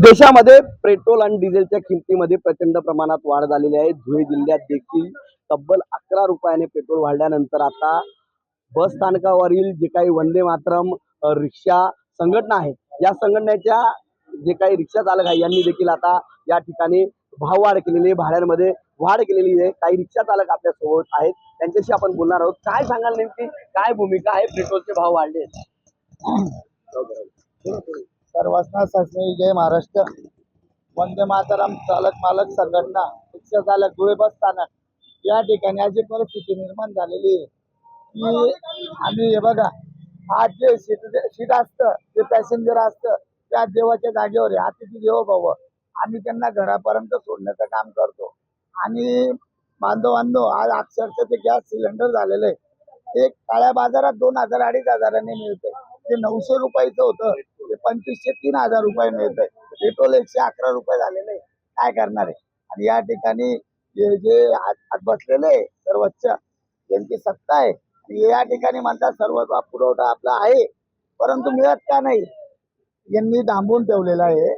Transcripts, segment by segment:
देशामध्ये पेट्रोल आणि डिझेलच्या किमतीमध्ये प्रचंड प्रमाणात वाढ झालेली आहे। धुळे जिल्ह्यात देखील तब्बल 11 रुपयाने पेट्रोल वाढल्यानंतर आता बस स्थानकावरील जे काही वंदे मातरम रिक्षा संघटना आहे, या संघटनेच्या जे काही रिक्षा चालक आहे यांनी देखील आता या ठिकाणी भाववाढ केलेली आहे, भाड्यांमध्ये वाढ केलेली आहे। काही रिक्षा चालक आपल्या सोबत आहेत, त्यांच्याशी आपण बोलणार आहोत। काय सांगाल, नेमकी काय भूमिका आहे? पेट्रोलचे भाव वाढले सर्वांना सस्ने जय महाराष्ट्र। वंदे मातरम चालक मालक संघटना रिक्षा चालक धुळे बस स्थानक या ठिकाणी अशी परिस्थिती निर्माण झालेली आहे की आम्ही हे बघा, आज जे सीट असतं ते पॅसेंजर असतं त्या देवाच्या जागेवर आहे, अतिथी देवो भव। आम्ही त्यांना घरापर्यंत सोडण्याचं काम करतो आणि बांधवांनो आज अक्षरशः ते गॅस सिलेंडर झालेलं आहे। एक काळ्या बाजारात 2000-2500 मिळते, ते 900 रुपयाचं होतं ते 2500-3000 रुपये मिळतंय। पेट्रोल 111 रुपये झालेले आहे, काय करणार आहे? आणि या ठिकाणी जे आज बसलेले सर्वोच्च यांची सत्ता आहे आणि या ठिकाणी म्हणतात सर्व पुरवठा आपला आहे, परंतु मिळत का नाही यांनी थांबवून ठेवलेला आहे।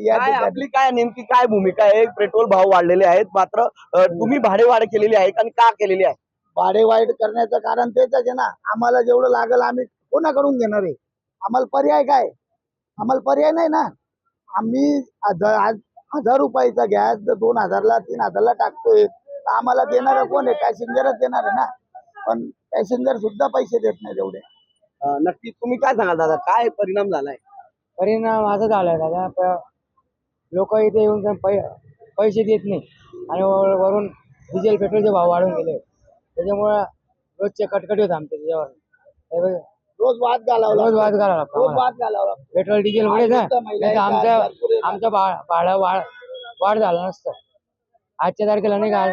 या आपली काय नेमकी काय भूमिका आहे? पेट्रोल भाव वाढलेले आहेत, मात्र तुम्ही भाडेवाढ केलेली आहे आणि का केलेली आहे? भाडेवाढ करण्याचं कारण तेच आहे ना, आम्हाला जेवढं लागेल आम्ही कोणाकडून घेणार आहे? आम्हाला पर्याय काय? आम्हाला पर्याय नाही ना। आम्ही आज 1000 रुपयाचा गॅस 2000-3000 टाकतोय, आम्हाला देणार कोण आहे? पॅसेंजरच देणार आहे ना, पण पॅसेंजर सुद्धा पैसे देत नाही तेवढे। नक्की तुम्ही काय सांगाल दादा, काय परिणाम झालाय? परिणाम असा झालाय दादा, लोक इथे येऊन पैसे देत नाही आणि वरून डिझेल पेट्रोलचे भाव वाढून गेले, त्याच्यामुळे रोजचे कटकटी होत आमच्या त्याच्यावर। रोज वाद घालावला पेट्रोल डिझेल मुळे आमचं भाडं वाढ झालं नसतं। आजच्या तारखेला नाही का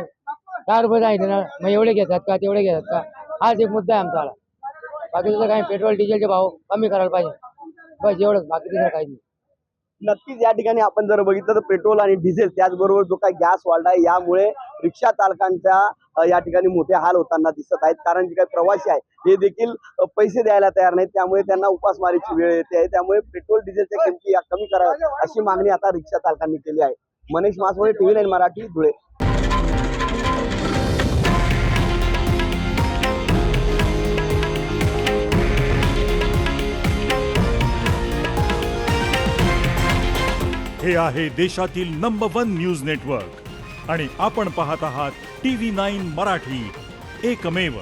10 रुपये सांगितले ना, मग एवढे घेतात का तेवढे घेतात का, हाच एक मुद्दा आहे आमचा। बाकी दुसरं काही, पेट्रोल डिझेलचे भाव कमी करायला पाहिजे, बस एवढंच, बाकी दुसरं काही नाही। नक्कीच या ठिकाणी आपण जर बघितलं तर पेट्रोल आणि डिझेल त्याचबरोबर जो काही गॅस वाढला आहे, यामुळे रिक्षा चालकांच्या या ठिकाणी मोठे हाल होताना दिसत आहेत। कारण जे काही प्रवासी आहे हे देखील पैसे द्यायला तयार नाहीत, त्यामुळे त्यांना उपासमारीची वेळ येते आहे। त्यामुळे पेट्रोल डिझेलच्या किमती या कमी कराव्या अशी मागणी आता रिक्षा चालकांनी केली आहे। मनीष मासवडे, TV9 मराठी, धुळे। हे आहे देशातील नंबर 1 न्यूज नेटवर्क आणि आपण पाहत आहात TV9 मराठी, एकमेव।